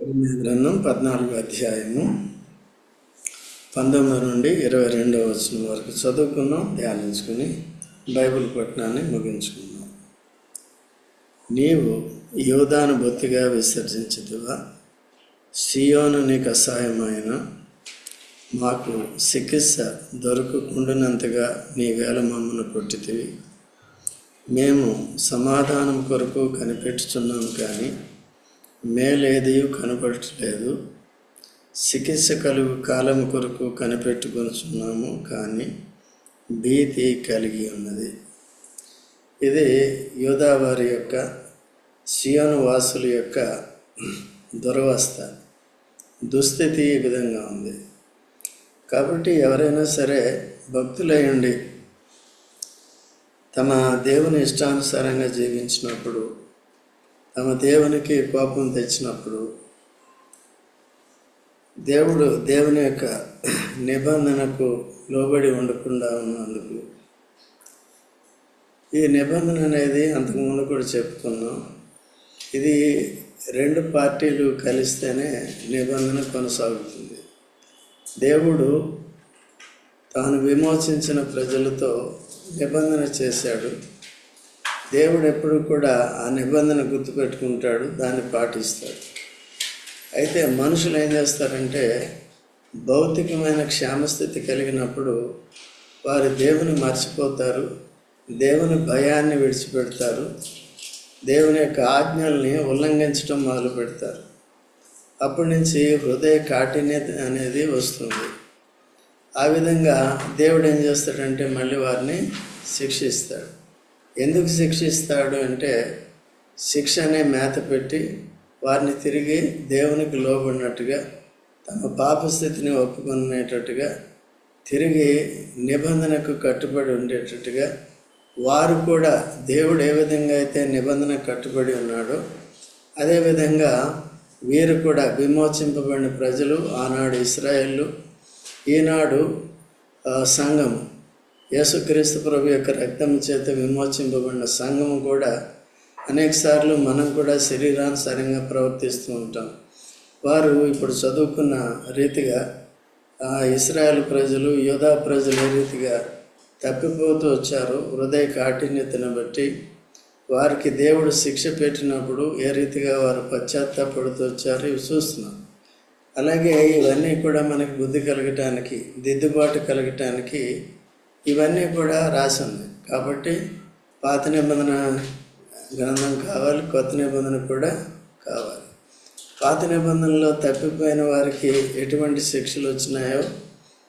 గ్రంథం 14వ అధ్యాయము 19 నుండి 22వ వచనం వరకు చదువుకున్నాం, ధ్యానించుకుని బైబిల్ పట్టణాన్ని ముగించుకున్నాం. నీవు యోధాను బొత్తిగా విసర్జించితివా? సియోను నీకు అసహాయమైన మాకు చికిత్స దొరకకుండానంతగా నీవేళ మమ్మను కొట్టితివి. మేము సమాధానం కొరకు కనిపెట్టుచున్నాం, కానీ మేలేది కనపడట్లేదు. చికిత్స కలుగు కాలం కొరకు కనిపెట్టుకొనిచున్నాము, కానీ భీతి కలిగి ఉన్నది. ఇది యూదా వారి యొక్క, సియోను వాసుల యొక్క దురవస్థ, దుస్థితి ఈ విధంగా ఉంది. కాబట్టి ఎవరైనా సరే భక్తులై ఉండి తమ దేవుని ఇష్టానుసారంగా జీవించినప్పుడు, తమ దేవునికి కోపం తెచ్చినప్పుడు, దేవుని యొక్క నిబంధనకు లోబడి ఉండకుండా ఉన్నందుకు, ఈ నిబంధన అనేది అంతకుముందు కూడా చెప్పుకున్నాం, ఇది రెండు పార్టీలు కలిస్తేనే నిబంధన కొనసాగుతుంది. దేవుడు తాను విమోచించిన ప్రజలతో నిబంధన చేశాడు. దేవుడు ఎప్పుడు కూడా ఆ నిబంధన గుర్తుపెట్టుకుంటాడు, దాన్ని పాటిస్తాడు. అయితే మనుషులు ఏం చేస్తారంటే, భౌతికమైన క్షేమస్థితి కలిగినప్పుడు వారు దేవుని మర్చిపోతారు, దేవుని భయాన్ని విడిచిపెడతారు, దేవుని యొక్క ఆజ్ఞల్ని ఉల్లంఘించడం మొదలు పెడతారు. అప్పటి నుంచి హృదయ కాఠిన్యత అనేది వస్తుంది. ఆ విధంగా దేవుడు ఏం చేస్తాడంటే మళ్ళీ వారిని శిక్షిస్తాడు. ఎందుకు శిక్షిస్తాడు అంటే, శిక్ష అనే మేత పెట్టి వారిని తిరిగి దేవునికి లోబడినట్టుగా, తమ పాపస్థితిని ఒప్పుకునేటట్టుగా, తిరిగి నిబంధనకు కట్టుబడి ఉండేటట్టుగా, వారు కూడా దేవుడు ఏ విధంగా అయితే నిబంధన కట్టుబడి ఉన్నాడో అదేవిధంగా వీరు కూడా విమోచింపబడిన ప్రజలు, ఆనాడు ఇశ్రాయేలు, ఈనాడు సంఘము, యేసుక్రీస్తు ప్రభు యొక్క రక్తం చేత విమోచింపబడిన సంఘము కూడా అనేకసార్లు మనం కూడా శరీరానుసారంగా ప్రవర్తిస్తూ ఉంటాం. వారు ఇప్పుడు చదువుకున్న రీతిగా ఇశ్రాయేలు ప్రజలు, యూదా ప్రజలు ఏ రీతిగా తప్పిపోతూ వచ్చారో, హృదయ కాఠిన్యతను బట్టి వారికి దేవుడు శిక్ష పెట్టినప్పుడు ఏ రీతిగా వారు పశ్చాత్తాపడుతూ వచ్చారో ఇవి చూస్తున్నాం. అలాగే ఇవన్నీ కూడా మనకి బుద్ధి కలగటానికి, దిద్దుబాటు కలగటానికి ఇవన్నీ కూడా రాసి ఉన్నాయి. కాబట్టి పాత నిబంధన గ్రంథం కావాలి, కొత్త నిబంధన కూడా కావాలి. పాత నిబంధనలో తప్పిపోయిన వారికి ఎటువంటి శిక్షలు వచ్చినాయో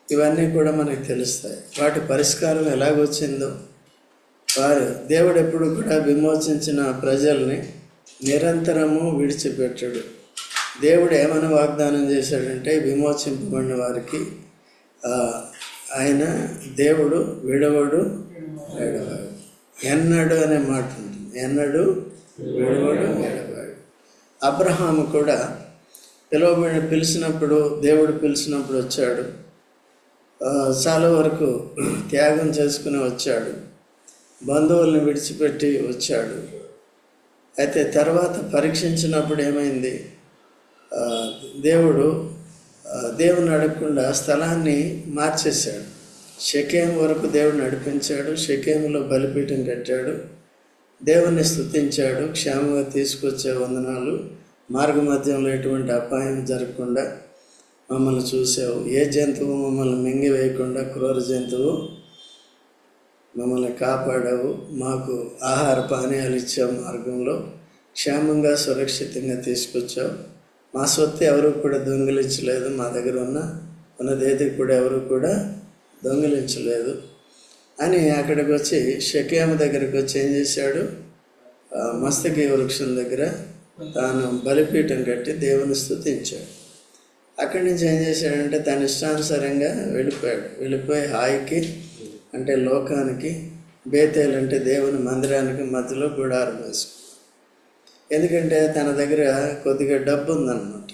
ఇవన్నీ కూడా మనకు తెలుస్తాయి. వాటి పరిష్కారం ఎలాగొచ్చిందో, దేవుడు ఎప్పుడు కూడా విమోచించిన ప్రజల్ని నిరంతరము విడిచిపెట్టాడు. దేవుడు ఏమైనా వాగ్దానం చేశాడంటే, విమోచింపబడిన వారికి ఆయన దేవుడు విడవడు, ఎడవాడు. ఎన్నడు అనే మాట ఉంటుంది, ఎన్నడు విడవడు, ఎడవాడు. అబ్రహాము కూడా పిలిచినప్పుడు, దేవుడు పిలిచినప్పుడు వచ్చాడు, చాలా వరకు త్యాగం చేసుకుని వచ్చాడు, బంధువుల్ని విడిచిపెట్టి వచ్చాడు. అయితే తర్వాత పరీక్షించినప్పుడు ఏమైంది, దేవుని అడగకుండా స్థలాన్ని మార్చేశాడు. షెకెము వరకు దేవుడు నడిపించాడు, షెకెములో బలిపీఠం కట్టాడు, దేవుని స్తుతించాడు, క్షేమంగా తీసుకొచ్చే వందనాలు, మార్గ మధ్యంలో ఎటువంటి అపాయం జరగకుండా మమ్మల్ని చూసావు, ఏ జంతువు మమ్మల్ని మింగివేయకుండా, క్రూర జంతువు మమ్మల్ని కాపాడావు, మాకు ఆహార పానీయాలు ఇచ్చావు, మార్గంలో క్షేమంగా సురక్షితంగా తీసుకొచ్చావు, మా సొత్తు ఎవరు కూడా దొంగిలించలేదు, మా దగ్గర ఉన్నదేది కూడా ఎవరు కూడా దొంగిలించలేదు అని అక్కడికి వచ్చి, షెకెము దగ్గరికి వచ్చి ఏం చేశాడు, మస్తకి వృక్షం దగ్గర తాను బలిపీఠం కట్టి దేవుని స్తుతించాడు. అక్కడి నుంచి ఏం చేశాడంటే తన ఇష్టానుసారంగా వెళ్ళిపోయి హాయికి, అంటే లోకానికి, బేతేలు అంటే దేవుని మందిరానికి మధ్యలో గుడారం వేసుకున్నాడు. ఎందుకంటే తన దగ్గర కొద్దిగా డబ్బు ఉందన్నమాట,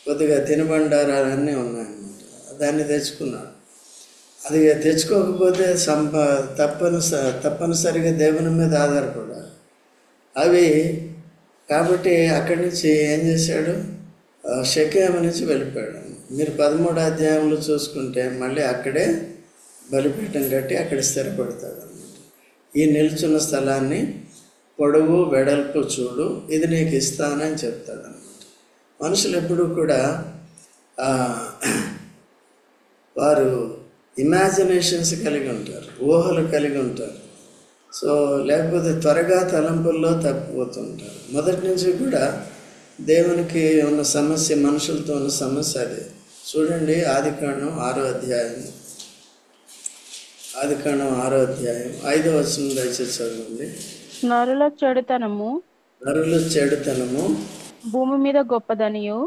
కొద్దిగా తినుబండారాలన్నీ ఉన్నాయన్నమాట. దాన్ని తెచ్చుకున్నాడు. అది తెచ్చుకోకపోతే తప్పనిసరిగా దేవుని మీద ఆధారపడాలి. అవి కాబట్టి అక్కడి నుంచి ఏం చేశాడు, షెకెము నుంచి వెళ్ళిపోయాడు. మీరు 13వ అధ్యాయంలో చూసుకుంటే మళ్ళీ అక్కడే బలిపీఠం కట్టి అక్కడ స్థిరపడతాడు అన్నమాట. ఈ నిల్చున్న స్థలాన్ని పొడవు వెడల్పు చూడు, ఇది నీకు ఇస్తానని చెప్తాడు అన్నమాట. మనుషులు ఎప్పుడూ కూడా వారు ఇమాజినేషన్స్ కలిగి ఉంటారు, ఊహలు కలిగి ఉంటారు. సో లేకపోతే త్వరగా తలంపుల్లో తప్పిపోతుంటారు. మొదటి నుంచి కూడా దేవునికి ఉన్న సమస్య, మనుషులతో ఉన్న సమస్య అదే. చూడండి ఆదికాండం 6వ అధ్యాయం 5వ వచనం దయచేసి చదవండి. నరుల చెడుతనము భూమి మీద గొప్పదనియు,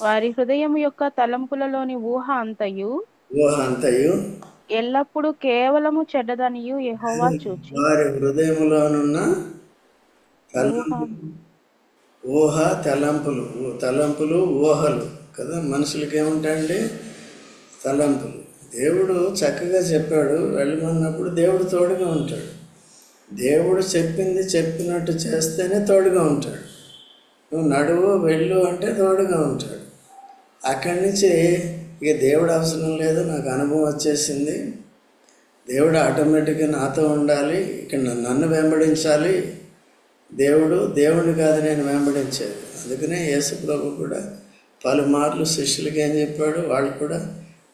వారి హృదయం యొక్క తలంపులలోని ఊహ అంతయు ఎల్లప్పుడూ కేవలము చెడ్డదనియు యెహోవా చూచి. వారి హృదయములోనున్న ఊహ, తలంపులు ఊహలు కదా. మనుషులకి ఏముంటాయండి? తలంపులు. దేవుడు చక్కగా చెప్పాడు వెళ్ళమన్నప్పుడు దేవుడు తోడుగా ఉంటాడు. దేవుడు చెప్పింది చెప్పినట్టు చేస్తేనే తోడుగా ఉంటాడు. నువ్వు నడువు వెళ్ళు అంటే తోడుగా ఉంటాడు. అక్కడి నుంచి ఇక దేవుడు అవసరం లేదు, నాకు అనుభవం వచ్చేసింది, దేవుడు ఆటోమేటిక్గా నాతో ఉండాలి, ఇక్కడ నన్ను వెంబడించాలి, దేవుడిని కాదు నేను వెంబడించేది. అందుకనే యేసు ప్రభు కూడా పలుమార్లు శిష్యులకి ఏం చెప్పాడు, వాళ్ళు కూడా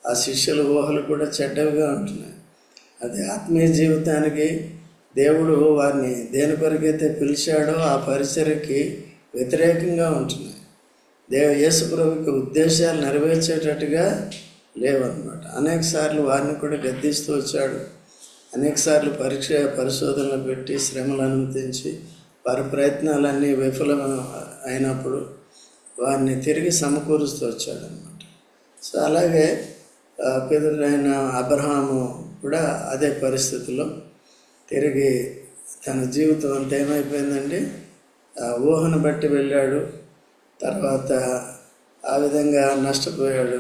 ఆ శిష్యుల ఊహలు కూడా చెడ్డవిగా ఉంటున్నాయి. అది ఆత్మీయ జీవితానికి దేవుడు వారిని దేని కొరకైతే పిలిచాడో ఆ పరిచర్యకి వ్యతిరేకంగా ఉంటున్నాయి. యేసు ప్రభుకి ఉద్దేశాలు నెరవేర్చేటట్టుగా లేవన్నమాట. అనేక సార్లు వారిని కూడా గద్దిస్తూ వచ్చాడు. అనేక సార్లు పరిశోధనలు పెట్టి శ్రమలు అనుమతించి వారి ప్రయత్నాలన్నీ విఫలం అయినప్పుడు వారిని తిరిగి సమకూరుస్తూ వచ్చాడనమాట. సో అలాగే పితరులైన అబ్రహాము కూడా అదే పరిస్థితిలో తిరిగి తన జీవితం అంతా ఏమైపోయిందండి, ఊహను బట్టి వెళ్ళాడు. తర్వాత ఆ విధంగా నష్టపోయాడు.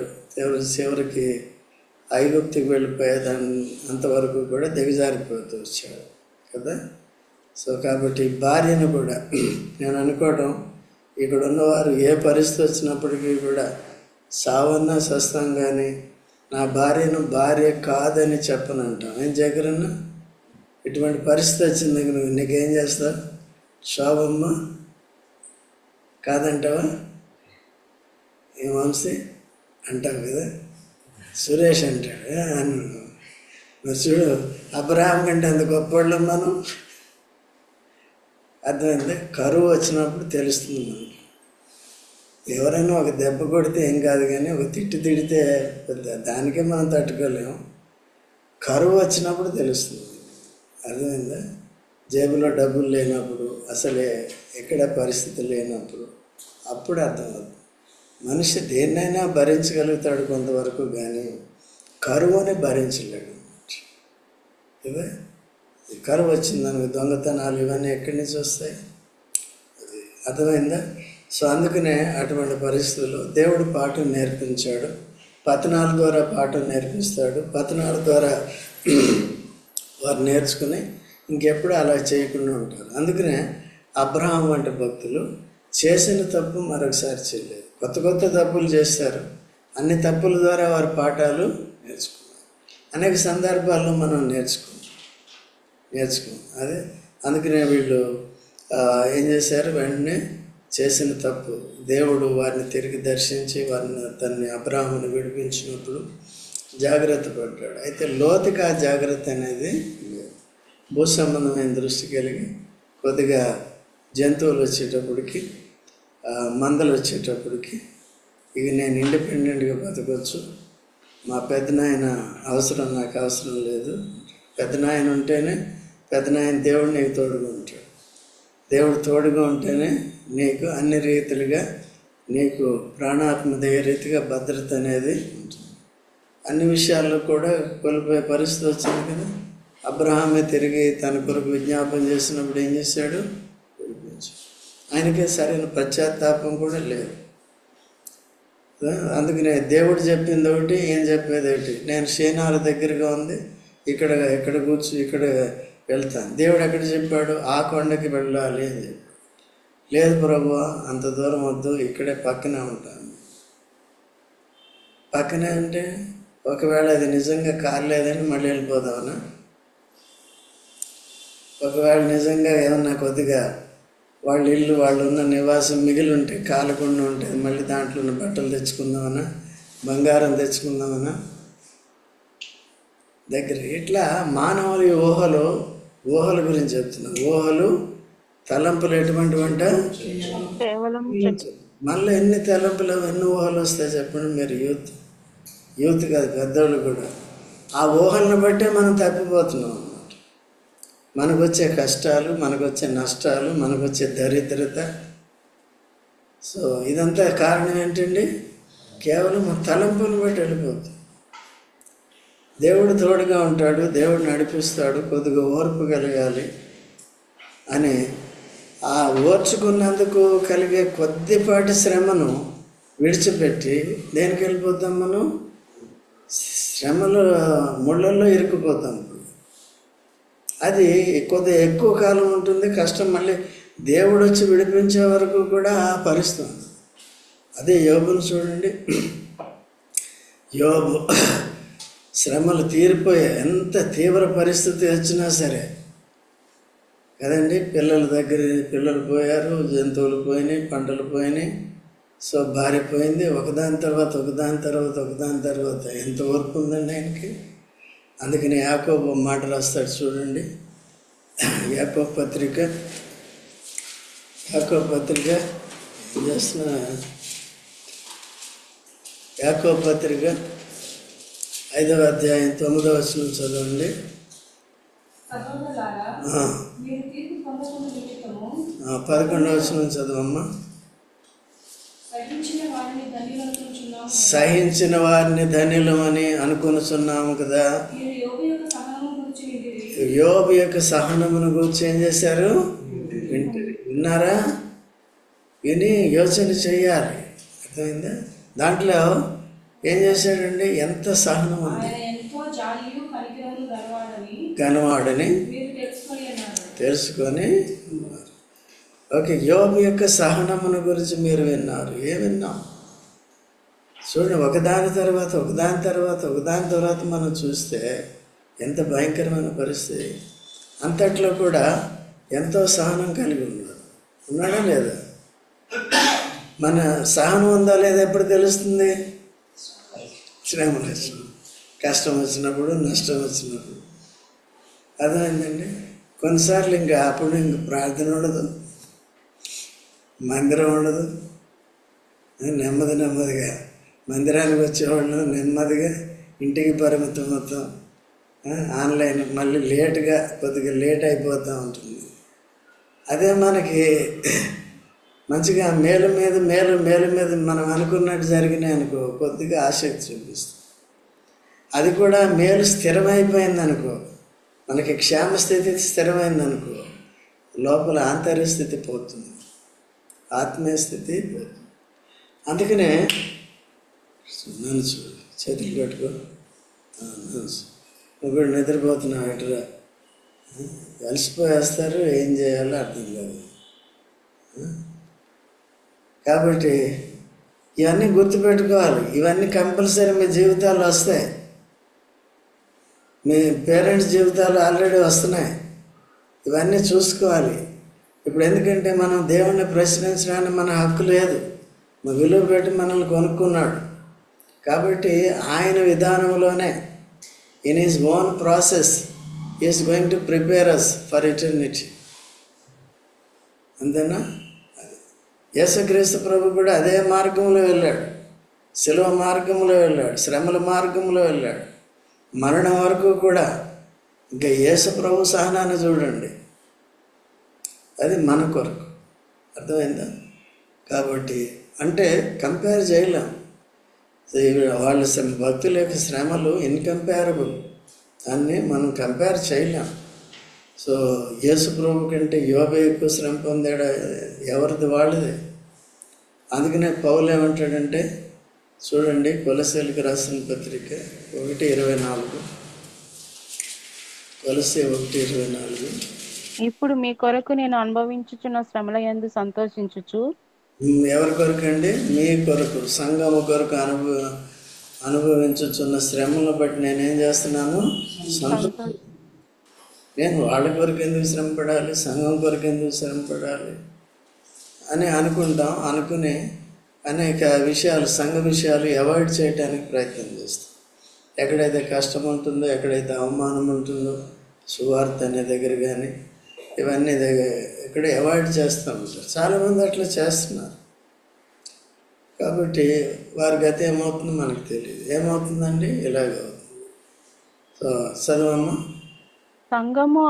చివరికి ఐగుప్తికి వెళ్ళిపోయేదాన్ని అంతవరకు కూడా దిగజారిపోతూ వచ్చాడు కదా. సో కాబట్టి భార్యను కూడా నేను అనుకోవడం, ఇక్కడ ఉన్నవారు ఏ పరిస్థితి వచ్చినప్పటికీ కూడా సావన్నా సస్తాం కానీ నా భార్యను భార్య కాదని చెప్పనంటాం. ఏం జగరన్నా ఇటువంటి పరిస్థితి వచ్చింది, నీకేం చేస్తావు? శోభమ్మ కాదంటావా? ఏ వంశీ అంటావు కదా, సురేష్ అంటాడు అన్నాడు. మరి చూడు, అబ్రహాం కంటే అంత గొప్పవాళ్ళం మనం. అర్థమైంది? కరువు వచ్చినప్పుడు తెలుస్తుంది మనకి. ఎవరైనా ఒక దెబ్బ కొడితే ఏం కాదు, కానీ ఒక తిడితే దానికే మనం తట్టుకోలేము. కరువు వచ్చినప్పుడు తెలుస్తుంది. అర్థమైందా? జేబులో డబ్బులు లేనప్పుడు, అసలే ఎక్కడ పరిస్థితి లేనప్పుడు అప్పుడు అర్థమవుతుంది. మనిషి దేన్నైనా భరించగలుగుతాడు కొంతవరకు, కానీ కరువుని భరించలేడు. ఇవే కరువు వచ్చిందనుకో దొంగతనాలు ఇవన్నీ ఎక్కడి నుంచి వస్తాయి? అది అర్థమైందా? సో అందుకనే అటువంటి పరిస్థితుల్లో దేవుడు పాఠం నేర్పించాడు. పతనాల ద్వారా పాఠం నేర్పిస్తాడు. పతనాల ద్వారా వారు నేర్చుకుని ఇంకెప్పుడు అలా చేయకుండా ఉంటారు. అందుకనే అబ్రహాం వంటి భక్తులు చేసిన తప్పు మరొకసారి చేయలేదు. కొత్త తప్పులు చేస్తారు. అన్ని తప్పుల ద్వారా వారి పాఠాలు నేర్చుకున్నారు. అనేక సందర్భాల్లో మనం నేర్చుకున్నాం. అదే అందుకనే వీళ్ళు ఏం చేశారు, వెంటనే చేసిన తప్పు దేవుడు వారిని తిరిగి దర్శించి తన్ని అబ్రహామును విడిపించినప్పుడు జాగ్రత్త పడ్డాడు. అయితే లోతుకి ఆ జాగ్రత్త అనేది భూ సంబంధమైన దృష్టి కలిగి కొద్దిగా జంతువులు వచ్చేటప్పటికి, మందలు వచ్చేటప్పటికి ఇక నేను ఇండిపెండెంట్గా బతకొచ్చు, మా పెద్దనాయన అవసరం నాకు అవసరం లేదు. పెద్దనాయన ఉంటేనే, పెద్దనాయన దేవుడు నీకు తోడుగా ఉంటాడు. దేవుడు తోడుగా ఉంటేనే నీకు అన్ని రీతులుగా నీకు ప్రాణాత్మదేయ రీతిగా భద్రత అనేది ఉంటుంది. అన్ని విషయాల్లో కూడా కోల్పోయే పరిస్థితి వచ్చింది కదా. అబ్రహామే తిరిగి తన కొరకు విజ్ఞాపన చేసినప్పుడు ఏం చేశాడు? విడిపించాడు. ఆయనకే సరైన పశ్చాత్తాపం కూడా లేదు. అందుకనే దేవుడు చెప్పింది ఒకటి, ఏం చెప్పేది ఒకటి. నేను షీనారు దగ్గరగా ఉంది, ఇక్కడ కూర్చు, ఇక్కడ వెళ్తాను. దేవుడు ఎక్కడ చెప్పాడు? ఆ కొండకి వెళ్ళాలి అని చెప్పాడు. లేదు ప్రభు, అంత దూరం వద్దు, ఇక్కడే పక్కనే ఉంటాను. పక్కనే అంటే ఒకవేళ అది నిజంగా కాలేదని మళ్ళీ వెళ్ళిపోదామనా? ఒకవేళ నిజంగా ఏమన్నా కొద్దిగా వాళ్ళ ఇల్లు, వాళ్ళు ఉన్న నివాసం మిగిలి ఉంటే, కాలకుండా ఉంటే మళ్ళీ దాంట్లో ఉన్న బట్టలు తెచ్చుకుందామనా, బంగారం తెచ్చుకుందామనా దగ్గర. ఇట్లా మానవుని ఊహల గురించి చెప్తున్నాం. ఊహలు, తలంపులు ఎటువంటి వంట? కేవలం మళ్ళీ ఎన్ని తలంపులు, ఎన్ని ఊహలు వస్తాయి చెప్పండి మీరు? యూత్ కాదు, పెద్దోళ్ళు కూడా. ఆ ఊహలను బట్టే మనం తప్పిపోతున్నాం అన్నమాట. మనకు వచ్చే కష్టాలు, మనకు వచ్చే నష్టాలు, మనకు వచ్చే దరిద్రత. సో ఇదంతా కారణం ఏంటండి? కేవలం తలంపులను బట్టి వెళ్ళిపోతుంది. దేవుడు తోడుగా ఉంటాడు, దేవుడు నడిపిస్తాడు, కొద్దిగా ఓర్పు కలగాలి అని ఆ ఓర్చుకున్నందుకు కలిగే కొద్దిపాటి శ్రమను విడిచిపెట్టి దేనికి వెళ్ళిపోతాం మనం? శ్రమలో, ముళ్ళల్లో ఇరుక్కుపోతాం. అది కొద్దిగా ఎక్కువ కాలం ఉంటుంది కష్టం. మళ్ళీ దేవుడు వచ్చి విడిపించే వరకు కూడా ఆ పరిస్థితి. అదే యోబును చూడండి. యోబు శ్రమలు తీరిపోయే, ఎంత తీవ్ర పరిస్థితి వచ్చినా సరే కదండి. పిల్లలు పోయారు, జంతువులు పోయినాయి, పంటలు పోయినాయి, సో భార్య పోయింది. ఒకదాని తర్వాత ఎంత ఓర్పు ఉందండి ఆయనకి. అందుకని యాకోబు మాట రాస్తాడు చూడండి. యాకోబు పత్రిక ఏం చేస్తున్నా? యాకోబు పత్రిక 5వ అధ్యాయం 9వ వచనం చదవండి. 11వ వచనం చదవమ్మా. సహించిన వారిని ధన్యులమని అనుకొనుచున్నాము కదా. యోబు యొక్క సహనమును గురించి ఏం చేశారు? విన్నారా? విని యోచన చెయ్యాలి. అర్థమైందా? దాంట్లో ఏం చేశాడండి? ఎంత సహనం ఉంది. కనవాడని తెలుసుకొని ఉన్నారు. ఓకే, యోబు యొక్క సహనమును గురించి మీరు విన్నారు. ఏం విన్నాం చూడండి. ఒకదాని తర్వాత మనం చూస్తే ఎంత భయంకరమైన పరిస్థితి. అంతట్లో కూడా ఎంతో సహనం కలిగి ఉన్నాడా లేదా? మన సహనం ఉందా లేదా ఎప్పుడు తెలుస్తుంది? శ్రమలు వచ్చినప్పుడు, కష్టం వచ్చినప్పుడు, నష్టం వచ్చినప్పుడు. అర్థమైందండి? కొన్నిసార్లు అప్పుడు ప్రార్థన ఉండదు, మందిరం ఉండదు. నెమ్మదిగా మందిరానికి వచ్చేవాళ్ళు నెమ్మదిగా ఇంటికి పరిమితం అవుతాం. ఆన్లైన్ మళ్ళీ కొద్దిగా లేట్ అయిపోతూ ఉంటుంది. అదే మనకి మంచిగా మేలు మీద మనం అనుకున్నట్టు జరిగినాయి అనుకో, కొద్దిగా ఆసక్తి చూపిస్తాం. అది కూడా మేలు స్థిరమైపోయింది అనుకో, మనకి క్షేమస్థితి స్థిరమైందనుకో, లోపల ఆంతర్య స్థితి పోతుంది, ఆత్మీయ స్థితి పోతుంది. అందుకనే నన్ను చూడు, చేతులు కట్టుకో, నువ్వు కూడా నిద్రపోతున్నావు ఎటురా, అలసిపోయేస్తారు, ఏం చేయాలో అర్థం కాదు. కాబట్టి ఇవన్నీ గుర్తుపెట్టుకోవాలి. ఇవన్నీ కంపల్సరీ మీ జీవితాల్లో వస్తాయి. మీ పేరెంట్స్ జీవితాలు ఆల్రెడీ వస్తున్నాయి. ఇవన్నీ చూసుకోవాలి. ఇప్పుడు ఎందుకంటే మనం దేవుణ్ణి ప్రశ్నించడానికి మన హక్కు లేదు. మన విలువ పెట్టి మనల్ని కొనుక్కున్నాడు. కాబట్టి ఆయన విధానంలోనే in his own process is going to prepare us for eternity. అంతేనా? యేసుక్రీస్తు ప్రభు కూడా అదే మార్గంలో వెళ్ళాడు. శిలువ మార్గంలో వెళ్ళాడు, శ్రమల మార్గంలో వెళ్ళాడు, మరణం వరకు కూడా. ఇంకా యేసు ప్రభు సహనాన్ని చూడండి, అది మన కొరకు. అర్థమైందా? కాబట్టి అంటే కంపేర్ చేయలేం. వాళ్ళ భక్తుల యొక్క శ్రమలు ఇన్కంపేరబుల్, దాన్ని మనం కంపేర్ చేయలేం. సో యేసు ప్రభు కంటే యోబు ఎక్కువ శ్రమ పొందాడు, ఎవరిది వాళ్ళదే. అందుకనే పౌలు ఏమంటాడంటే చూడండి, కొలస్సీలకు రాసిన పత్రిక 1:24, కొలస్సీ 1:24. ఇప్పుడు మీ కొరకు నేను అనుభవించుచున్న శ్రమల యందు సంతోషించుచు ఎవరి కొరకు అండి? మీ కొరకు, సంఘము కొరకు అనుభవించుచున్న శ్రమలను బట్టి నేనేం చేస్తున్నాను? సంతోష నేను వాళ్ళ కొరకు ఎందుకు శ్రమ పడాలి, సంఘం కొరకు ఎందుకు శ్రమ పడాలి అని అనుకుని అనేక విషయాలు, సంఘ విషయాలు అవాయిడ్ చేయడానికి ప్రయత్నం చేస్తాం. ఎక్కడైతే కష్టం ఉంటుందో, ఎక్కడైతే అవమానం ఉంటుందో, సువార్త అనే దగ్గర కానీ ఇవన్నీ ఇక్కడ అవాయిడ్ చేస్తూ ఉంటారు. చాలామంది అట్లా చేస్తున్నారు. కాబట్టి వారి గతి ఏమవుతుందో మనకు తెలియదు. ఏమవుతుందండి? ఇలాగ అవుతుంది. సో చదవమ్మా. సంఘము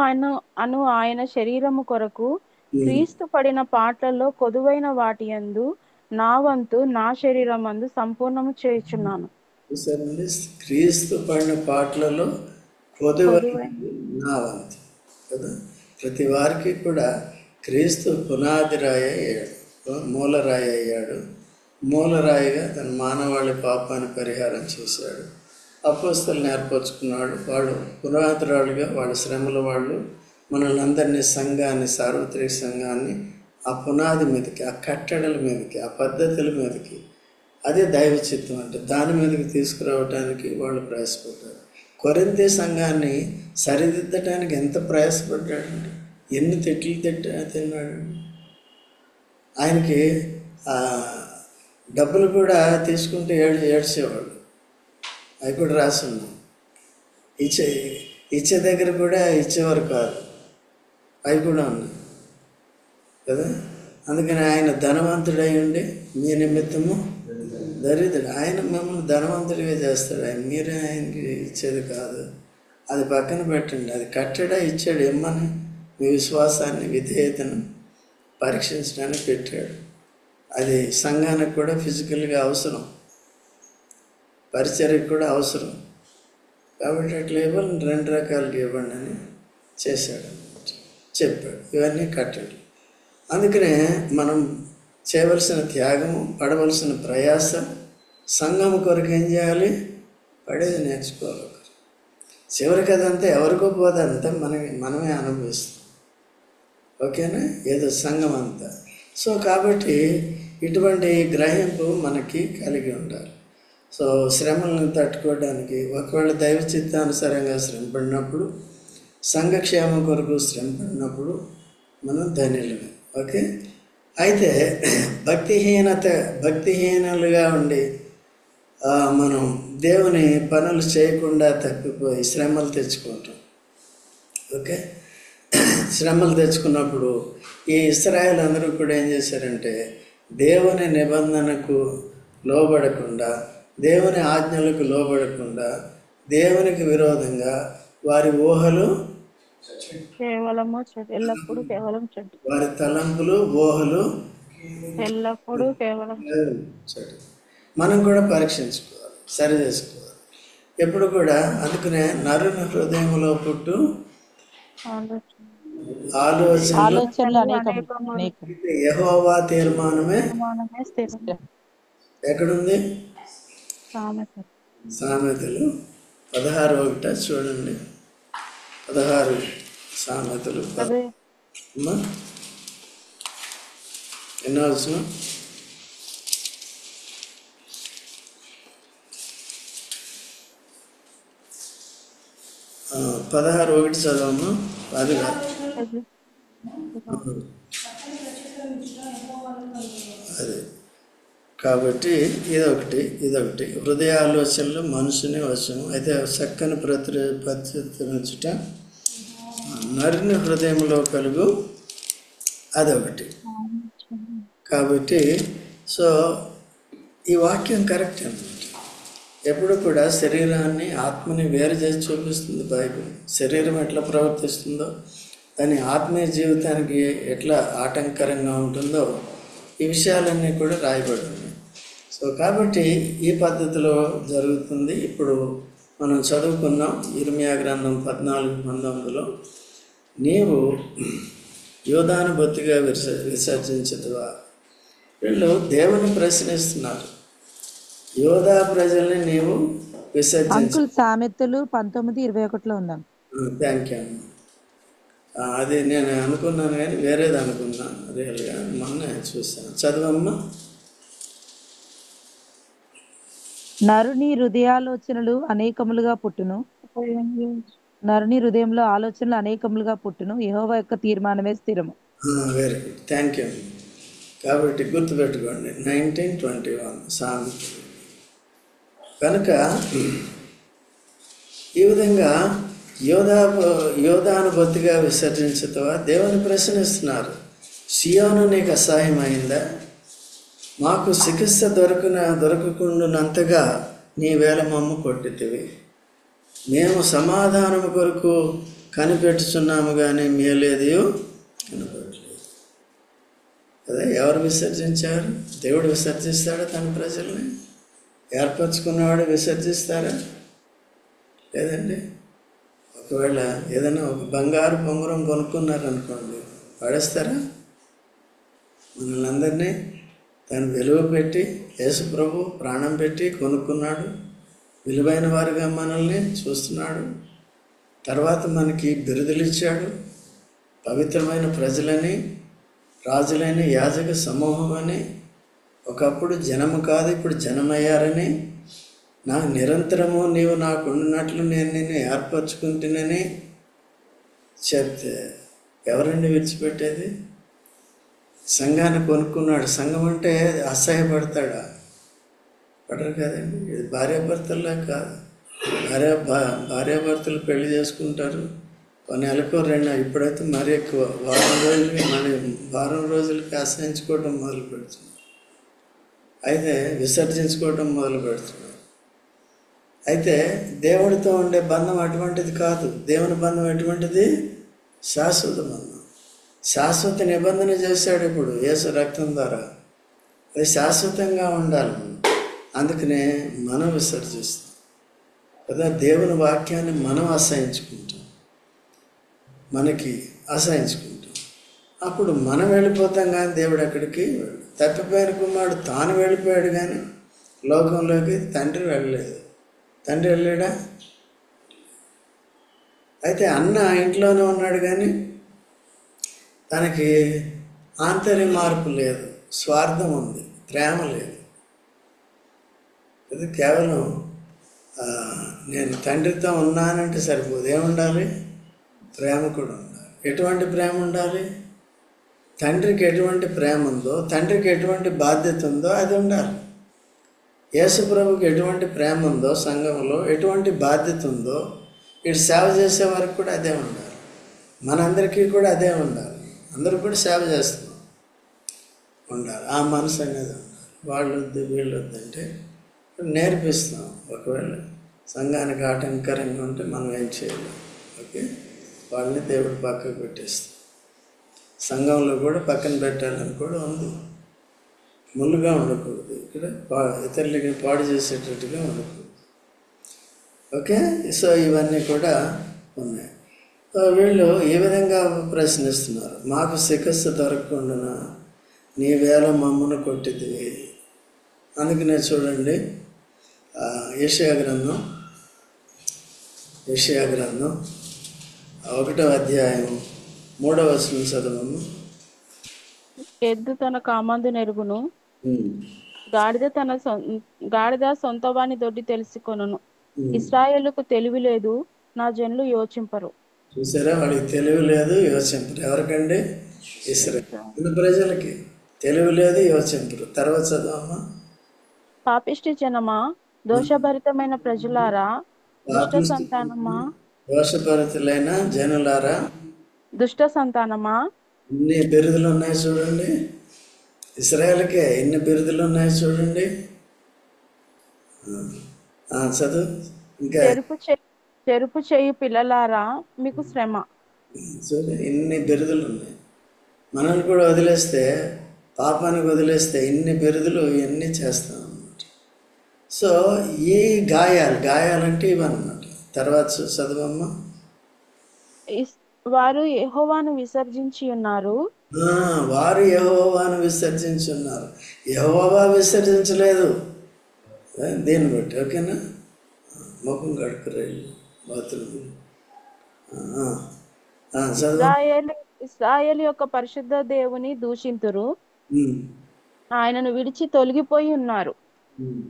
ఆయన శరీరము కొరకు క్రీస్తు పడిన పాటలలో కొదువైన వాటి యందు నా వంతు నా శరీరమందు సంపూర్ణము చేయుచున్నాను. చూసారండి, క్రీస్తు పడిన పాటలలో కొదువైన నా వంతు కదా. ప్రతి వారికి కూడా క్రీస్తు పునాది రాయి అయ్యాడు, మూలరాయి అయ్యాడు. మూలరాయిగా తన మానవాళి పాపాన్ని పరిహారం చేశాడు. అపోస్తలుని ఏర్పరచుకున్నాడు. వాడు పునాదిరాలుగా వాళ్ళ శ్రమల వాళ్ళు మనల్ని అందరినీ, సంఘాన్ని, సార్వత్రిక సంఘాన్ని ఆ పునాది మీదకి, ఆ కట్టడల మీదకి, ఆ పద్ధతుల మీదకి, అదే దైవ చిత్తం అంటే దాని మీదకి తీసుకురావడానికి వాళ్ళు ప్రయాసపడ్డారు. కొరింథీ సంఘాన్ని సరిదిద్దడానికి ఎంత ప్రయాసపడ్డాడండి, ఎన్ని తిన్నాడండి. ఆయనకి డబ్బులు కూడా తీసుకుంటే ఏడ్చేవాళ్ళు. అవి కూడా రాసి ఉన్నాయి. ఇచ్చే దగ్గర కూడా ఇచ్చేవారు కాదు, అవి కూడా ఉన్నాయి కదా. అందుకని ఆయన ధనవంతుడై ఉండి మీ నిమిత్తము దరిద్రుడు. ఆయన మిమ్మల్ని ధనవంతుడిగా చేస్తాడు. మీరే ఆయనకి ఇచ్చేది కాదు. అది పక్కన పెట్టండి. అది కట్టడా ఇచ్చాడు. ఇమ్మని మీ విశ్వాసాన్ని, విధేయతను పరీక్షించడానికి పెట్టాడు. అది సంఘానికి కూడా ఫిజికల్గా అవసరం, పరిచర్యకు కూడా అవసరం. కాబట్టి అట్లా ఇవ్వండి, 2 రకాలుగా ఇవ్వండి అని చేశాడు, చెప్పాడు. ఇవన్నీ కట్టడు. అందుకనే మనం చేయవలసిన త్యాగము, పడవలసిన ప్రయాస, సంఘం కొరకు ఏం చేయాలి? పడేది నేర్చుకోవాలి. చివరికి అదంతా ఎవరికో పోదంతా మనమే అనుభవిస్తాం. ఓకేనా? ఏదో సంఘం అంతా. సో కాబట్టి ఇటువంటి గ్రహింపు మనకి కలిగి ఉండాలి. సో శ్రమలను తట్టుకోవడానికి, ఒకవేళ దైవ చిత్తానుసారంగా శ్రమపడినప్పుడు, సంఘక్షేమం కొరకు శ్రమపడినప్పుడు మనం ధన్యులమే. ఓకే. అయితే భక్తిహీనులుగా ఉండి మనం దేవుని పనులు చేయకుండా తప్పిపోయి శ్రమలు తెచ్చుకుంటాం. ఓకే. శ్రమలు తెచ్చుకున్నప్పుడు ఈ ఇశ్రాయేలు అందరూ కూడా ఏం చేశారంటే, దేవుని నిబంధనకు లోబడకుండా, దేవుని ఆజ్ఞలకు లోబడకుండా, దేవునికి విరోధంగా వారి ఊహలు, కేవలము ఎల్లప్పుడూ కేవలం చెడు, వారి తలంపులు, ఊహలు ఎల్లప్పుడూ కేవలం చెడు. మనం కూడా పరీక్షించుకోవాలి, సరి చేసుకోవాలి ఎప్పుడు కూడా. అందుకనే నరుని హృదయంలో పుట్టు ఆలోచనలు యెహోవా తీర్మానమే స్థిరం. ఎక్కడుంది? సామెతలు 16:1 చూడండి. 16 సామెతలు ఎన్నో వచ్చిన 16:1 చదవమ్మా. అది అదే. కాబట్టి ఇదొకటి హృదయ ఆలోచనలు మనుషుని వశము. అయితే చక్కని ప్రత్యుత్తరించుట నరుని హృదయంలో కలుగు, అదొకటి. కాబట్టి సో ఈ వాక్యం కరెక్ట్ అన్నమాట. ఎప్పుడు కూడా శరీరాన్ని, ఆత్మని వేరు చేసి చూపిస్తుంది బైబిల్. శరీరం ఎట్లా ప్రవర్తిస్తుందో, దాని ఆత్మీయ జీవితానికి ఎట్లా ఆటంకరంగా ఉంటుందో, ఈ విషయాలన్నీ కూడా రాయబడి ఉన్నాయి. సో కాబట్టి ఈ పద్ధతిలో జరుగుతుంది. ఇప్పుడు మనం చదువుకున్నాం ఇర్మియా గ్రంథం 14:19లో, నీవు యోధాను బొత్తిగా విసర్జించదువా. వీళ్ళు దేవుని ప్రశ్నిస్తున్నారు. యోధా ప్రజల్ని నీవు విసర్జించు. సామెతలు 19:21 ఉందాం. థ్యాంక్ యూ అమ్మ. అది నేను అనుకున్నాను కానీ వేరేది అనుకున్నా. రియల్గా మొన్న చూసాను. చదవమ్మా. నరుని హృదయాలోచనలు అనేకములుగా పుట్టును. నరుని హృదయంలో ఆలోచనలు అనేకములుగా పుట్టును. యెహోవా యొక్క తీర్మానమే స్థిరము. Very good, thank you. కాబట్టి గుర్తుపెట్టుకోండి 19:21 సామెత. కనుక ఈ విధంగా యోధాను బొత్తిగా విసర్జించుతావా? దేవుని ప్రశ్నిస్తున్నారు. సియోను నీకు అసహ్యమైందా? మాకు చికిత్స దొరకకుండానంతగా నీ వేల మమ్ము కొట్టితివి. మేము సమాధానము కొరకు కనిపెట్టుచున్నాము కానీ మేలేదియో కనపడలేదు కదా. ఎవరు విసర్జించారు? దేవుడు విసర్జిస్తాడా తన ప్రజల్ని? ఏర్పరచుకున్నవాడు విసర్జిస్తారా? లేదండి. ఒకవేళ ఏదైనా ఒక బంగారు పొంగరం కొనుక్కున్నారనుకోండి, పడేస్తారా? మనల్ని అందరినీ తను విలువ పెట్టి యేసు ప్రభు ప్రాణం పెట్టి కొనుక్కున్నాడు. విలువైన వారుగా మనల్ని చూస్తున్నాడు. తర్వాత మనకి బిరుదులు ఇచ్చాడు. పవిత్రమైన ప్రజలని, రాజులైన యాజక సమూహం అని. ఒకప్పుడు జనము కాదు, ఇప్పుడు జనమయ్యారని. నాకు నిరంతరము నీవు నాకు ఉన్నట్లు నేను నిన్ను ఏర్పరచుకుంటునని చెప్తే ఎవరండి విడిచిపెట్టేది? సంఘాన్ని కొనుక్కున్నాడు. సంఘం అంటే అసహ్యపడతాడా? పడరు కదండి. ఇది భార్యాభర్తల్లా కాదు. భార్యాభర్తలు పెళ్లి చేసుకుంటారు, నెలకో ఇప్పుడైతే మరీ ఎక్కువ వారం రోజులకి అసహించుకోవడం మొదలు పెడుతున్నారు. అయితే విసర్జించుకోవడం మొదలు పెడుతున్నారు. అయితే దేవుడితో ఉండే బంధం అటువంటిది కాదు. దేవుని బంధం ఎటువంటిది? శాశ్వత బంధం. శాశ్వత నిబంధన చేశాడు ఇప్పుడు యేసు రక్తం ద్వారా. అది శాశ్వతంగా ఉండాలి. అందుకనే మనం విసర్జిస్తాం కదా. దేవుని వాక్యాన్ని మనం అసహించుకుంటాం, మనకి అసహించుకుంటాం. అప్పుడు మనం వెళ్ళిపోతాం కానీ దేవుడు ఎక్కడికి వెళ్ళాడు. తప్పిపోయిన కుమారుడు తాను వెళ్ళిపోయాడు కానీ లోకంలోకి తండ్రి వెళ్ళలేదు. తండ్రి వెళ్ళాడా? అయితే అన్న ఇంట్లోనే ఉన్నాడు కానీ తనకి ఆంతర్య మార్పు లేదు, స్వార్థం ఉంది, ప్రేమ లేదు. అది కేవలం నేను తండ్రితో ఉన్నానంటే సరిపోదు. ఏముండాలి? ప్రేమ కూడా ఉండాలి. ఎటువంటి ప్రేమ ఉండాలి? తండ్రికి ఎటువంటి ప్రేమ ఉందో, తండ్రికి ఎటువంటి బాధ్యత ఉందో అది ఉండాలి. యేసు ప్రభుకి ఎటువంటి ప్రేమ ఉందో, సంఘంలో ఎటువంటి బాధ్యత ఉందో, ఇటు సేవ చేసే వరకు కూడా అదే ఉండాలి. మనందరికీ కూడా అదే ఉండాలి. అందరూ కూడా సేవ చేస్తున్నాం ఉండాలి. ఆ మనసు అనేది ఉండాలి. వాళ్ళు వద్దు వీళ్ళు వద్దంటే నేర్పిస్తాం. ఒకవేళ సంఘానికి ఆటంకరంగా ఉంటే మనం ఏం చేయలేం. ఓకే, వాళ్ళని దేవుడు పక్కకు పెట్టేస్తాం. సంఘంలో కూడా పక్కన పెట్టాలని కూడా ఉంది. ముళ్ళుగా ఉండకూడదు. ఇక్కడ ఇతరులకి పాడు చేసేటట్టుగా ఉండకూడదు. ఓకే, సో ఇవన్నీ కూడా ఉన్నాయి. వీళ్ళు ఏ విధంగా ప్రశ్నిస్తున్నారు? మాకు చికిత్స దొరకకుండా నీ వేల మమ్మును కొట్టిదివి. అందుకనే చూడండి, యెషయా గ్రంథం 1వ అధ్యాయం 3వ వచనం చదవము. ఎద్దు తన కామందు నెరుగును, గాడిద సొంత వాని దొడ్డి తెలుసుకొనును. ఇశ్రాయేలుకు తెలివి లేదు, నా జనులు యోచింపరు. చూసారా? వాడికి తెలివి లేదు, యోచింపరు. ఎవరికండి? ఇశ్రాయేలు ప్రజలకి తెలివి లేదు, యోచింపరు. తర్వాత చదవమ్మా. పాపిష్టి జనమా, దోషభరితమైన ప్రజలారా, దుష్ట సంతానమా, దోషభరితులైన జనులారా, దుష్ట సంతానమా, ఎన్ని బిరుదులు ఉన్నాయి చూడండి. ఇశ్రాయేలుకే ఎన్ని బిరుదులు ఉన్నాయి చూడండి. చదువు ఇంకా. చెరుపు చేయు పిల్లలారా, మీకు శ్రమ. చూడండి, ఇన్ని బిరుదులు ఉన్నాయి. మనల్ని కూడా వదిలేస్తే, పాపానికి వదిలేస్తే ఇన్ని బిరుదులు ఇవన్నీ చేస్తాం అన్నమాట. సో ఈ గాయాలంటే ఇవన్నమాట. తర్వాత చదవమ్మా. వారు యెహోవాను విసర్జించి ఉన్నారు. వారు యెహోవాను విసర్జించి ఉన్నారు. యెహోవా విసర్జించలేదు. దీన్ని బట్టి ఓకేనా? ముఖం కడుక్కురాయి బాత్రూమ్. చదువు. ఇశ్రాయేలు యొక్క పరిశుద్ధ దేవుని దూషింతురు, ఉమ్, ఆయనను విడిచి తొలగిపోయి ఉన్నారు. ఉమ్,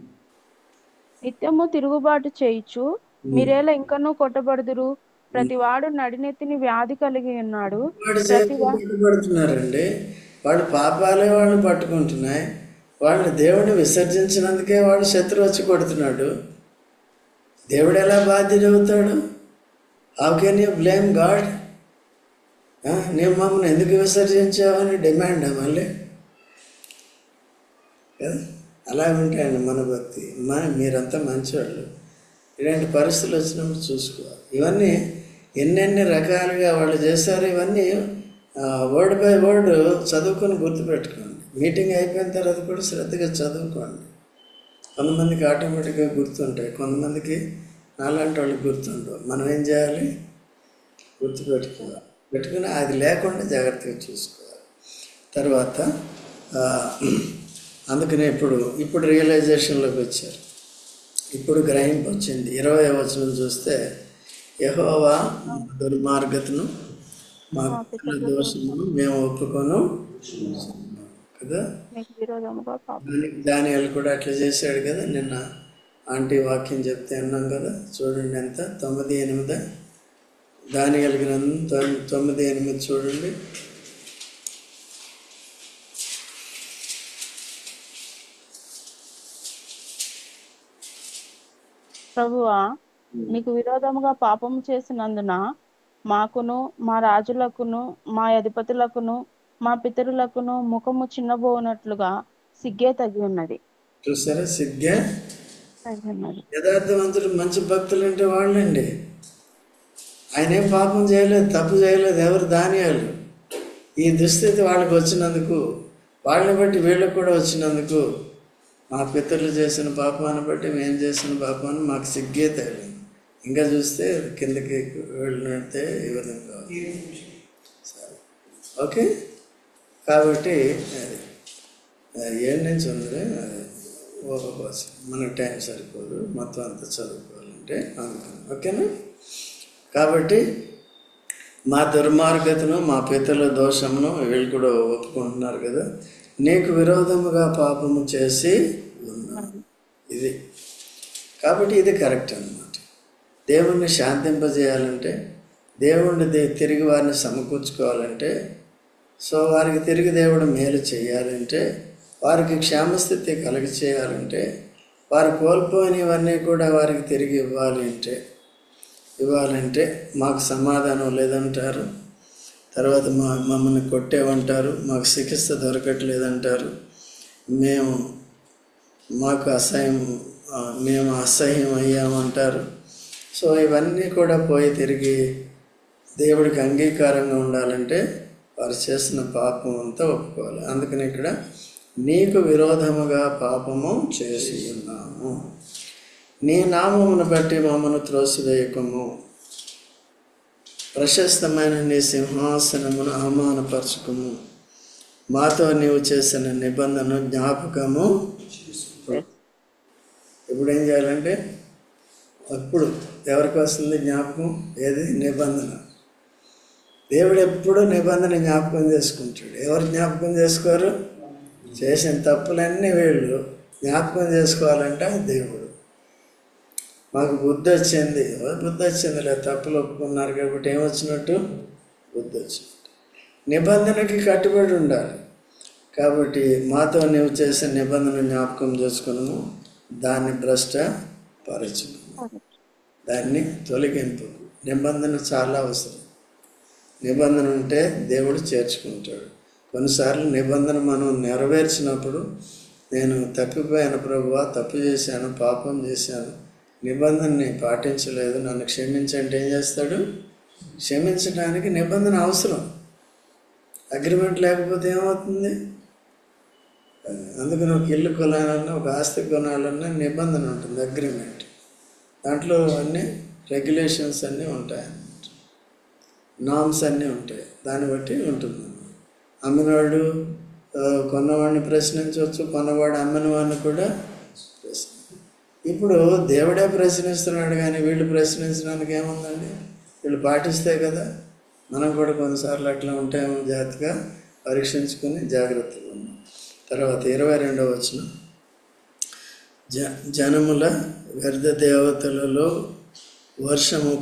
నిత్యము తిరుగుబాటు చేయుచు ఉమ్. మీరేలా ఇంకనూ కొట్టబడుదురు. ప్రతివాడు నడినెత్తిని వ్యాధి కలిగి ఉన్నాడు. వాడి చేతులు ప్రతివా పట్టుబడుతున్నారండి. వాడి పాపాలే వాళ్ళు పట్టుకుంటున్నాయి. వాళ్ళు దేవుడిని విసర్జించినందుకే వాడు శత్రువు వచ్చి కొడుతున్నాడు. దేవుడు ఎలా బాధ్యుడు అవుతాడు? How can you blame God? నీవు మమ్మల్ని ఎందుకు విసర్జించావని డిమాండ్ మళ్ళీ కదా. అలా ఉంటాయండి మన భక్తి. మీరంతా మంచివాళ్ళు. ఇలాంటి పరిస్థితులు వచ్చినప్పుడు చూసుకోవాలి. ఇవన్నీ ఎన్నెన్ని రకాలుగా వాళ్ళు చేశారు. ఇవన్నీ వర్డ్ బై వర్డ్ చదువుకొని గుర్తుపెట్టుకోండి. మీటింగ్ అయిపోయిన తర్వాత కూడా శ్రద్ధగా చదువుకోండి. కొంతమందికి ఆటోమేటిక్గా గుర్తుంటాయి, కొంతమందికి నాలాంటి వాళ్ళకి గుర్తుండవు. మనం ఏం చేయాలి? పెట్టుకుని అది లేకుండా జాగ్రత్తగా చూసుకోవాలి. తర్వాత అందుకనే ఇప్పుడు రియలైజేషన్లోకి వచ్చారు. ఇప్పుడు గ్రహింపు వచ్చింది. 20వ వచనం చూస్తే, యెహోవా దుర్మార్గతను మా పితరుల దోషమును మేము ఒప్పుకొను కదా. దానియేలు కూడా అట్లా చేశాడు కదా. నిన్న ఆంటీ వాక్యం చెప్తే అన్నాం కదా. చూడండి ఎంత 9:8 దానియేలు గ్రంథం 9:8 చూడండి. ప్రభువా, నీకు విరోధముగా పాపము చేసినందున మాకును మా రాజులకును మా అధిపతులకును మా పితరులకును ముఖము చిన్నబోనట్లుగా సిగ్గే తగి ఉన్నది. చూసారా? సిగ్గే తగి ఉన్నది. యథార్థవంతులు మంచి భక్తులు అంటే వాళ్ళండి. ఆయన ఏం పాపం చేయలేదు, తప్పు చేయలేదు. ఎవరు? దానియేలు. ఈ దుస్థితి వాళ్ళకి వచ్చినందుకు, వాళ్ళని బట్టి వీళ్ళకి కూడా వచ్చినందుకు, మా పితరులు చేసిన పాపాన్ని బట్టి మేము చేసిన పాపాన్ని మాకు సిగ్గే తగిలింది. ఇంకా చూస్తే కిందకి వెళ్ళినట్టే ఈ విధంగా. సరే, ఓకే. కాబట్టి ఏడు నుంచి ఉంది ఒక కోసం మనకు టైం సరిపోదు, మొత్తం అంతా చదువుకోవాలంటే అందుకని. ఓకేనా? కాబట్టి మా దుర్మార్గతను మా పితరుల దోషమును వీళ్ళు కూడా ఒప్పుకుంటున్నారు కదా. నీకు విరోధముగా పాపము చేసి ఉన్నాను. ఇది కాబట్టి ఇది కరెక్ట్ అన్నమాట. దేవుణ్ణి శాంతింపజేయాలంటే, దేవుణ్ణి తిరిగి వారిని సమకూర్చుకోవాలంటే, సో వారికి తిరిగి దేవుడు మేలు చేయాలంటే, వారికి క్షేమస్థితి కలిగి చేయాలంటే, వారు కోల్పోయినవన్నీ కూడా వారికి తిరిగి ఇవ్వాలంటే మాకు సమాధానం లేదంటారు. తర్వాత మమ్మల్ని కొట్టేవంటారు, మాకు చికిత్స దొరకట్లేదంటారు, మాకు మేము అసహ్యం అయ్యామంటారు. సో ఇవన్నీ కూడా పోయి తిరిగి దేవుడికి అంగీకారంగా ఉండాలంటే వారు చేసిన పాపం అంతా ఒప్పుకోవాలి. అందుకని ఇక్కడ నీకు విరోధముగా పాపము చేసి ఉన్నాము, నీ నామమును బట్టి మమ్మను త్రోసివేయకము, ప్రశస్తమైన నీ సింహాసనమును అవమానపరచకము, మాతో నీవు చేసిన నిబంధన జ్ఞాపకము. ఇప్పుడు ఏం చేయాలంటే, అప్పుడు ఎవరికి వస్తుంది జ్ఞాపకం? ఏది? నిబంధన. దేవుడు ఎప్పుడూ నిబంధన జ్ఞాపకం చేసుకుంటాడు. ఎవరు జ్ఞాపకం చేసుకోరు? చేసిన తప్పులన్నీ వీళ్ళు జ్ఞాపకం చేసుకోవాలంటే దేవుడు. మాకు బుద్ధి వచ్చిందిలే, తప్పులు ఒప్పుకున్నారు కాబట్టి ఏమొచ్చినట్టు? బుద్ధి వచ్చినట్టు. నిబంధనకి కట్టుబడి ఉండాలి. కాబట్టి మాతో నీవు చేసిన నిబంధన జ్ఞాపకం చేసుకున్నాము, దాన్ని భ్రష్టపరచుము, దాన్ని తొలగింపు. నిబంధన చాలా అవసరం. నిబంధన ఉంటే దేవుడు చేర్చుకుంటాడు. కొన్నిసార్లు నిబంధన మనం నెరవేర్చినప్పుడు, నేను తప్పిపోయాను ప్రభువా, తప్పు చేశాను, పాపం చేశాను, నిబంధనని పాటించలేదు, నన్ను క్షమించంటే ఏం చేస్తాడు? క్షమించడానికి నిబంధన అవసరం. అగ్రిమెంట్ లేకపోతే ఏమవుతుంది? అందుకని ఒక ఇల్లు కొనాలన్నా, ఒక ఆస్తి కొనాలన్నా నిబంధన ఉంటుంది, అగ్రిమెంట్. దాంట్లో అన్నీ రెగ్యులేషన్స్ అన్నీ ఉంటాయి, నామ్స్ అన్నీ ఉంటాయి. దాన్ని బట్టి ఉంటుంది. అమ్మినవాడు కొన్నవాడిని ప్రశ్నించవచ్చు, కొన్నవాడు అమ్మిన వాడిని కూడా ఇప్పుడు దేవుడే ప్రశ్నిస్తున్నాడు, కానీ వీళ్ళు ప్రశ్నించడానికి ఏముందండి? వీళ్ళు పాటిస్తే కదా. మనం కూడా కొన్నిసార్లు అట్లా ఉంటామో జాగ్రత్తగా పరీక్షించుకొని జాగ్రత్తగా ఉన్నాం. తర్వాత 22వ వచనం, జనముల వ్యర్థ దేవతలలో వర్షము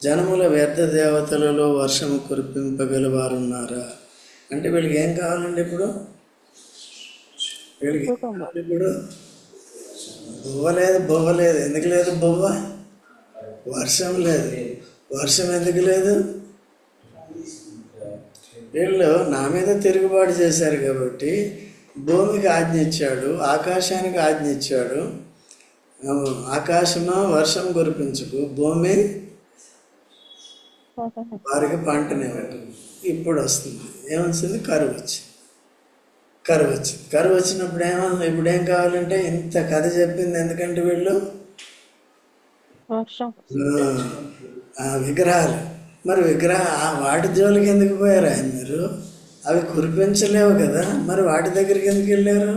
జనముల వ్యర్థ దేవతలలో వర్షము కురిపింపగల వారు ఉన్నారా? అంటే వీళ్ళకి ఏం కావాలండి ఇప్పుడు? వీళ్ళకి ఇప్పుడు బొవ్వ లేదు. ఎందుకు లేదు బొవ్వ? వర్షం లేదు. వర్షం ఎందుకు లేదు? వీళ్ళు నా మీద తిరుగుబాటు చేశారు కాబట్టి భూమికి ఆజ్ఞ ఇచ్చాడు, ఆకాశానికి ఆజ్ఞ ఇచ్చాడు. ఆకాశమా వర్షం కురిపించుకు, భూమి వారికి పంటనివ్వదు. ఇప్పుడు వస్తుంది, ఏమొచ్చింది? కరువు వచ్చింది. కరువు వచ్చినప్పుడు ఇప్పుడు ఏం కావాలంటే ఇంత కథ చెప్పింది ఎందుకంటే వీళ్ళు విగ్రహాలు. మరి వాటి జోలికి ఎందుకు పోయారా మీరు? అవి కురిపించలేవు కదా, మరి వాటి దగ్గరికి ఎందుకు వెళ్ళారు?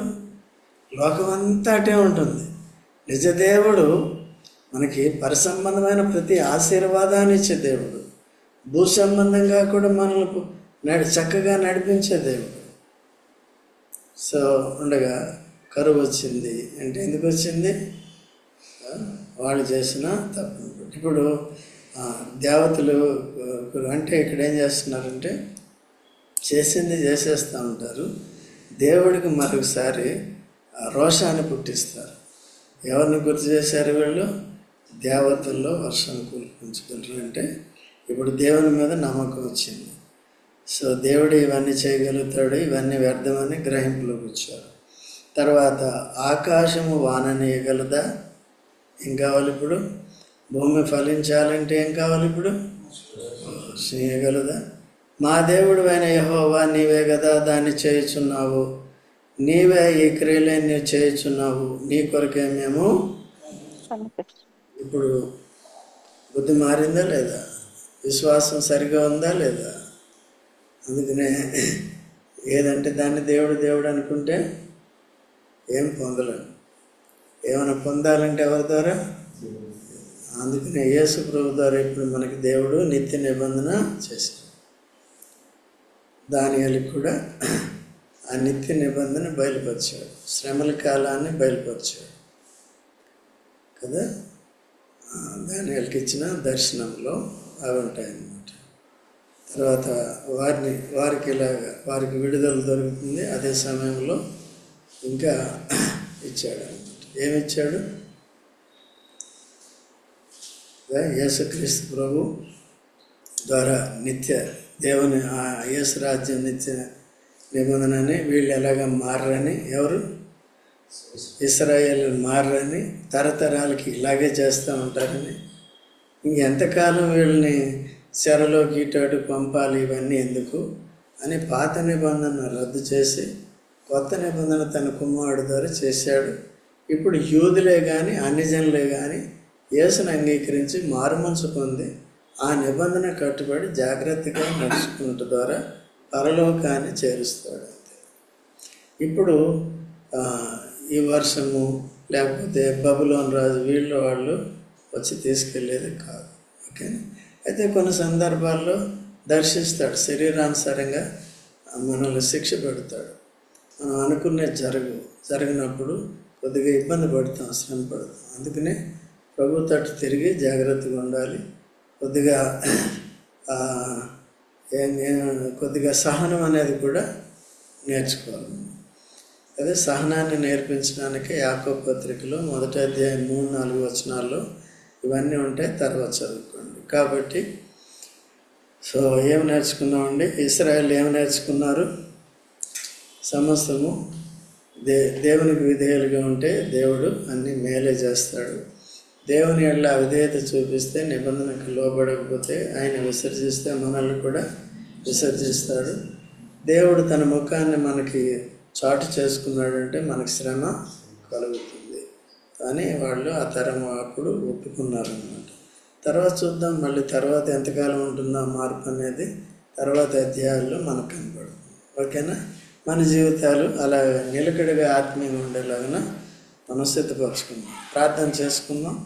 లోకం అంతా అటే ఉంటుంది. నిజదేవుడు మనకి పరసంబంధమైన ప్రతి ఆశీర్వాదాన్ని ఇచ్చే దేవుడు, భూ సంబంధంగా కూడా మనల్ని చక్కగా నడిపించే దేవుడు. సో ఉండగా కరువు వచ్చింది అంటే ఎందుకు వచ్చింది? వాళ్ళు చేసిన తప్పు. ఇప్పుడు దేవతలు అంటే ఇక్కడ ఏం చేస్తున్నారంటే చేసింది చేసేస్తూ ఉంటారు. దేవుడికి మరొకసారి రోషాన్ని పుట్టిస్తారు. ఎవరిని గుర్తు చేశారు వీళ్ళు? దేవతల్లో వర్షం కురిపించగలరు అంటే ఇప్పుడు దేవుని మీద నమ్మకం వచ్చింది. సో దేవుడు ఇవన్నీ చేయగలుగుతాడు, ఇవన్నీ వ్యర్థమని గ్రహింపులోకి వచ్చారు. తర్వాత ఆకాశము వాననీయగలదా? ఏం కావాలి ఇప్పుడు? భూమి ఫలించాలంటే ఏం కావాలి ఇప్పుడు? చేయగలదా? మా దేవుడు అయిన యెహోవా నీవే కదా దాన్ని చేయుచున్నావు, నీవే ఈ క్రియలన్నీ చేయుచున్నావు, నీ కొరకే మేము. ఇప్పుడు బుద్ధి మారిందా లేదా? విశ్వాసం సరిగా ఉందా లేదా? అందుకనే ఏదంటే దాన్ని దేవుడు అనుకుంటే ఏం పొందలేము. ఏమైనా పొందాలంటే ఎవరి ద్వారా? అందుకనే యేసు ప్రభు ద్వారా ఇప్పుడు మనకి దేవుడు నిత్య నిబంధన చేశాడు. దానియేలుకి కూడా ఆ నిత్య నిబంధన బయలుపరిచాడు, శ్రమల కాలాన్ని బయలుపరిచాడు కదా. దానియేలుకి ఇచ్చిన దర్శనంలో అవి ఉంటాయన్నమాట. తర్వాత వారికి విడుదల దొరుకుతుంది. అదే సమయంలో ఇంకా ఇచ్చాడు అనమాట. ఏమిచ్చాడు? యేసుక్రీస్తు ప్రభు ద్వారా నిత్య దేవుని ఆ యేసు రాజ్యం నిత్య నిబంధనని వీళ్ళు ఎలాగ మారని, ఎవరు? ఇశ్రాయేలు మారని, తరతరాలకి ఇలాగే చేస్తూ ఉంటారని, ఇంకెంతకాలం వీళ్ళని చెరలోకి ఇటు పంపాలి, ఇవన్నీ ఎందుకు అని పాత నిబంధన రద్దు చేసి కొత్త నిబంధన తన కుమారుడు ద్వారా చేశాడు. ఇప్పుడు యూదులే కానీ అన్యజనులే కానీ యేసును అంగీకరించి మారుమనసు పొంది ఆ నిబంధన కట్టుబడి జాగ్రత్తగా నడుచుకుంటు ద్వారా పరలోకాన్ని చేరుస్తాడు. అంతే. ఇప్పుడు ఈ వర్షము లేకపోతే బబులోను రాజు వాళ్ళు వచ్చి తీసుకెళ్ళేది కాదు. ఓకేనా? అయితే కొన్ని సందర్భాల్లో దర్శిస్తాడు, శరీరానుసారంగా మనల్ని శిక్ష పెడతాడు. మనం అనుకునే జరిగినప్పుడు కొద్దిగా ఇబ్బంది పడతాం, శ్రమ పడతాం. అందుకనే ప్రభు తట్టు తిరిగి జాగ్రత్తగా ఉండాలి. కొద్దిగా సహనం అనేది కూడా నేర్చుకోవాలి. అదే సహనాన్ని నేర్పించడానికి యాకోబు పత్రికలో 1వ అధ్యాయం 3-4 వచనాల్లో ఇవన్నీ ఉంటాయి, తర్వాత చదువుకోండి. కాబట్టి సో ఏం నేర్చుకున్నామండి? ఇశ్రాయేలు ఏం నేర్చుకున్నారు? సమస్తము దేవునికి విధేయులుగా ఉంటే దేవుడు అన్ని మేలే చేస్తాడు. దేవుని ఎడల అవిధేయత చూపిస్తే, నిబంధనకు లోబడకపోతే, ఆయన విసర్జిస్తే మనల్ని కూడా విసర్జిస్తాడు. దేవుడు తన ముఖాన్ని మనకి చాటు చేసుకున్నాడంటే మనకి శ్రమ కలుగుతుంది. కానీ వాళ్ళు ఆ తరం అప్పుడు ఒప్పుకున్నారు అన్నమాట. తర్వాత చూద్దాం, మళ్ళీ తర్వాత ఎంతకాలం ఉంటుందో మార్పు అనేది తర్వాత అధ్యాయాల్లో మనకు కనపడుతుంది. ఓకేనా? మన జీవితాలు అలా నిలకడగా ఆత్మీయంగా ఉండేలాగా మనం సిద్ధపరచుకుందాం, ప్రార్థన చేసుకుందాం.